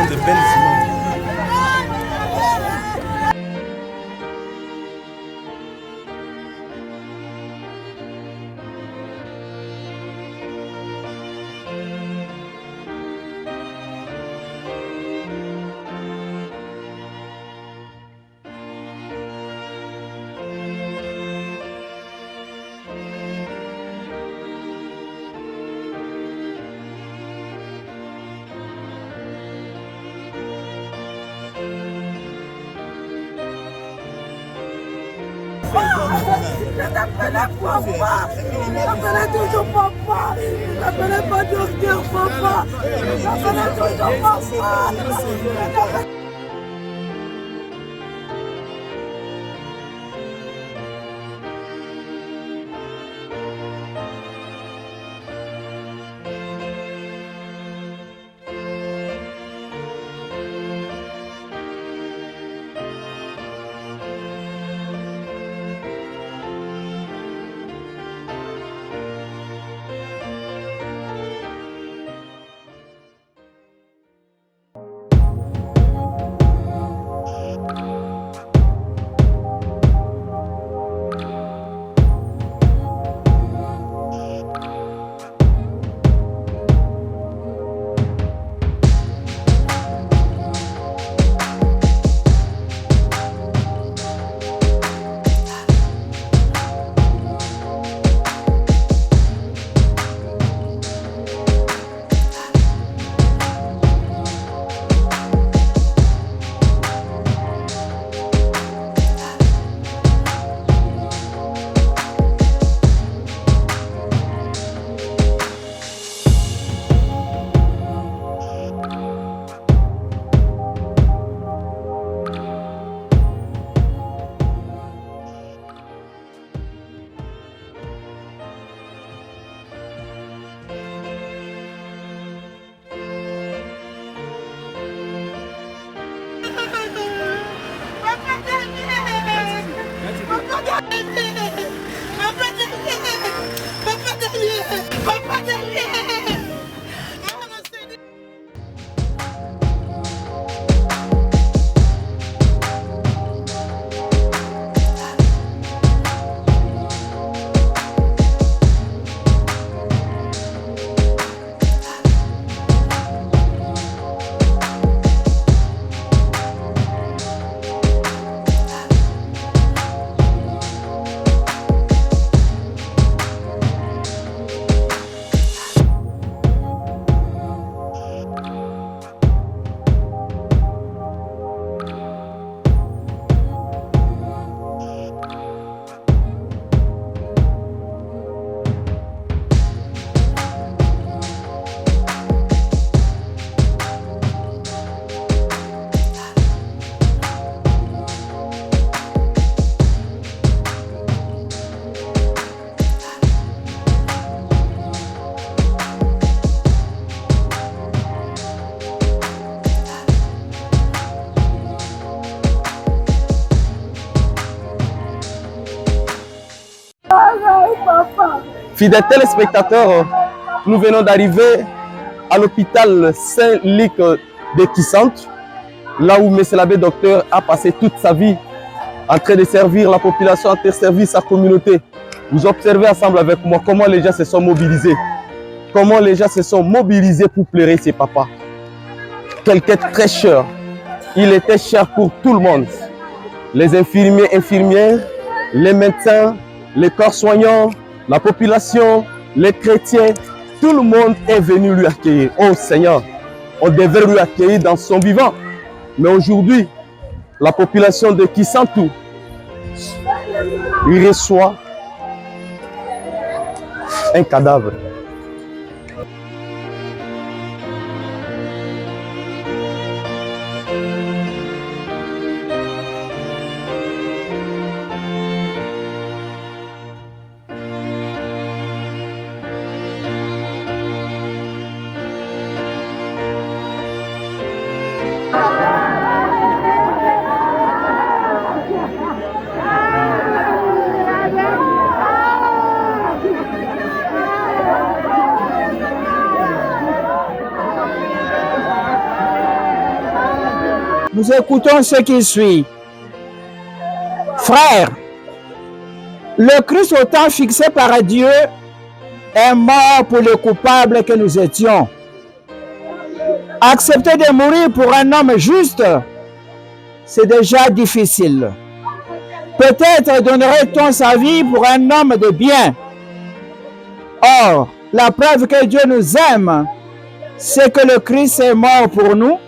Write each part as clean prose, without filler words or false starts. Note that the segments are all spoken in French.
de belles images. Je t'appelais papa, je t'appelais toujours papa, je t'appelais pas docteur papa, je t'appelais toujours papa. Fidèles téléspectateurs, nous venons d'arriver à l'hôpital Saint-Luc de Kisante, là où M. l'abbé docteur a passé toute sa vie en train de servir la population, en train de servir sa communauté. Vous observez ensemble avec moi comment les gens se sont mobilisés. Comment les gens se sont mobilisés pour pleurer ses papas. Quelqu'un très cher. Il était cher pour tout le monde. Les infirmiers, infirmières, les médecins, les corps soignants, la population, les chrétiens, tout le monde est venu lui accueillir. Oh Seigneur, on devait lui accueillir dans son vivant. Mais aujourd'hui, la population de Kisantu, il reçoit un cadavre. nous écoutons ce qui suit. Frères, le Christ au temps fixé par Dieu est mort pour le coupable que nous étions. Accepter de mourir pour un homme juste, c'est déjà difficile. Peut-être donnerait-on sa vie pour un homme de bien. Or, la preuve que Dieu nous aime, c'est que le Christ est mort pour nous,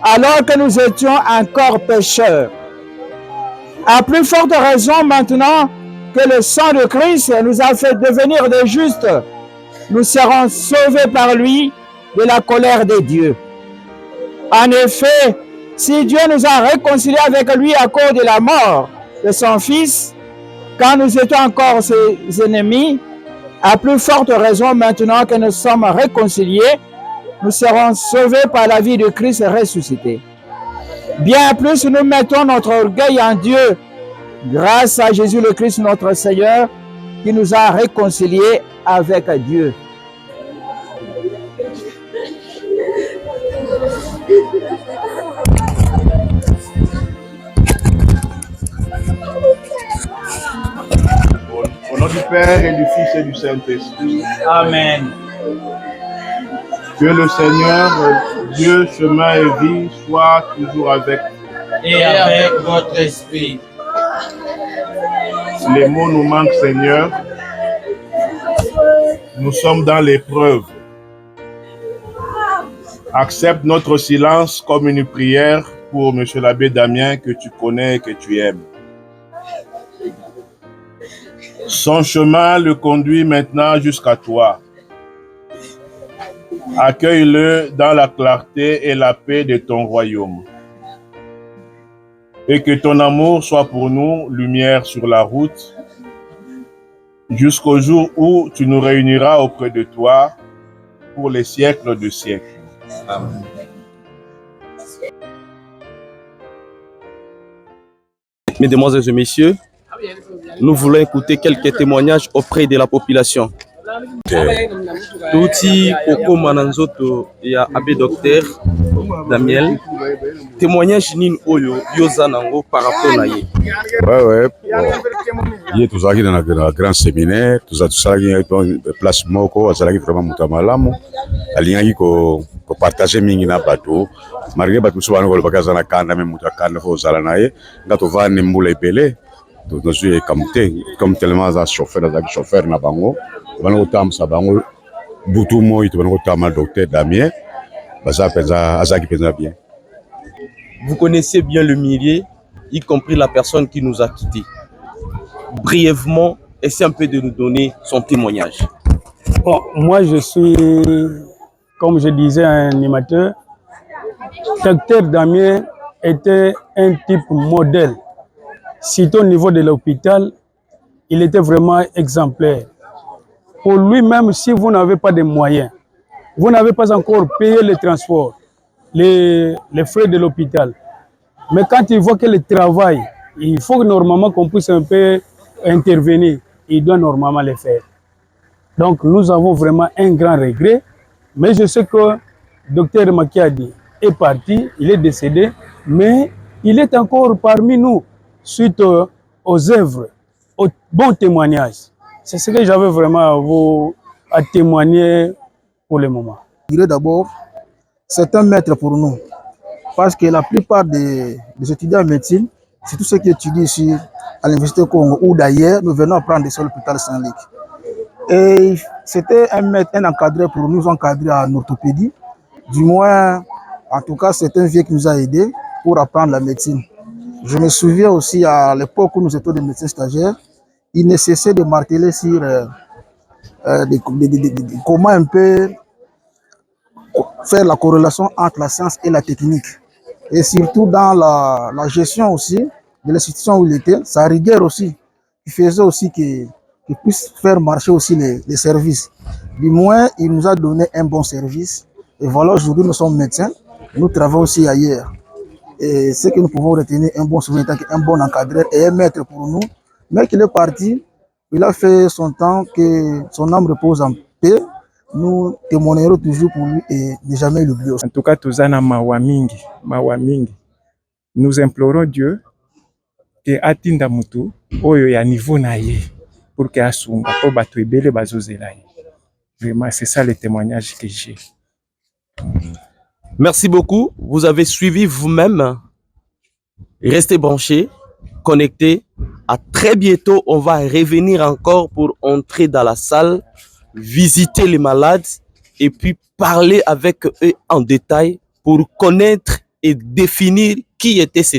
alors que nous étions encore pécheurs. À plus forte raison maintenant que le sang de Christ nous a fait devenir des justes, nous serons sauvés par lui de la colère de Dieu. En effet, si Dieu nous a réconciliés avec lui à cause de la mort de son Fils, quand nous étions encore ses ennemis, à plus forte raison maintenant que nous sommes réconciliés, nous serons sauvés par la vie de Christ ressuscité. Bien plus, nous mettons notre orgueil en Dieu, grâce à Jésus le Christ notre Seigneur, qui nous a réconciliés avec Dieu. Au nom du Père et du Fils et du Saint-Esprit. Amen. Que le Seigneur, Dieu, chemin et vie, soit toujours avec vous. Et avec votre esprit. Les mots nous manquent, Seigneur. Nous sommes dans l'épreuve. Accepte notre silence comme une prière pour Monsieur l'abbé Damien que tu connais et que tu aimes. Son chemin le conduit maintenant jusqu'à toi. Accueille-le dans la clarté et la paix de ton royaume. Et que ton amour soit pour nous lumière sur la route, jusqu'au jour où tu nous réuniras auprès de toi pour les siècles de siècles. Amen. Mesdemoiselles et messieurs, nous voulons écouter quelques témoignages auprès de la population. Touti Koko Mananzoto ya Abbé Docteur Damiel, témoignage nin oyo yoza nango par rapport na ye. Ouais. Hier tout ça qui dans un grand séminaire, tout ça qui est place moko, ça qui vraiment mutamalamu. Alingi ko partager mingi na bateau. Malgré bateau so bana ko bakaza na kanda même mutakanda ko zala naye, ngato va ne mbula epele. Donc nous sommes comme tellement za chauffeur na bango. Bana ko tam sa bango butu moi to bana ko tam Docteur Damien. Baza penza azaki penza bien. Vous connaissez bien le milieu, y compris la personne qui nous a quittés. Brièvement, essayez un peu de nous donner son témoignage. Bon, moi je suis, comme je disais, un animateur. Docteur Damien était un type modèle. Surtout au niveau de l'hôpital, il était vraiment exemplaire. Pour lui-même, si vous n'avez pas de moyens, vous n'avez pas encore payé le transport, les frais de l'hôpital. Mais quand il voit que le travail, il faut normalement qu'on puisse un peu intervenir. Il doit normalement le faire. Donc nous avons vraiment un grand regret. Mais je sais que Docteur Makiadi est parti, il est décédé, mais il est encore parmi nous suite aux œuvres, aux bons témoignages. C'est ce que j'avais vraiment à témoigner pour le moment. D'abord, c'est un maître pour nous. Parce que la plupart des étudiants en médecine, c'est tous ceux qui étudient ici à l'Université Congo ou d'ailleurs, nous venons apprendre ici à l'hôpital Saint-Luc. Et c'était un maître, un encadré pour nous encadrer en orthopédie. Du moins, en tout cas, c'est un vieux qui nous a aidés pour apprendre la médecine. Je me souviens aussi à l'époque où nous étions des médecins stagiaires, il ne cessait de marteler sur comment un peu faire la corrélation entre la science et la technique. Et surtout dans la gestion aussi de l'institution où il était, sa rigueur aussi, qui faisait aussi qu'il puisse faire marcher aussi les services. Du moins, il nous a donné un bon service. Et voilà, aujourd'hui, nous sommes médecins, nous travaillons aussi ailleurs. Et ce que nous pouvons retenir, un bon souvenir, un bon encadreur et un maître pour nous. Mais qu'il est parti, il a fait son temps, que son âme repose en paix. Nous témoignerons toujours pour lui et ne jamais l'oublier. En tout cas, tuzana mawa mingi Nous implorons Dieu que atinda mutu oyo ya niveau na ye pour que asunga po bato ebele bazozela ye. Vraiment, c'est ça le témoignage que j'ai. Merci beaucoup. Vous avez suivi vous-même. Restez branchés, connectés. À très bientôt. On va revenir encore pour entrer dans la salle, visiter les malades et puis parler avec eux en détail pour connaître et définir qui était ces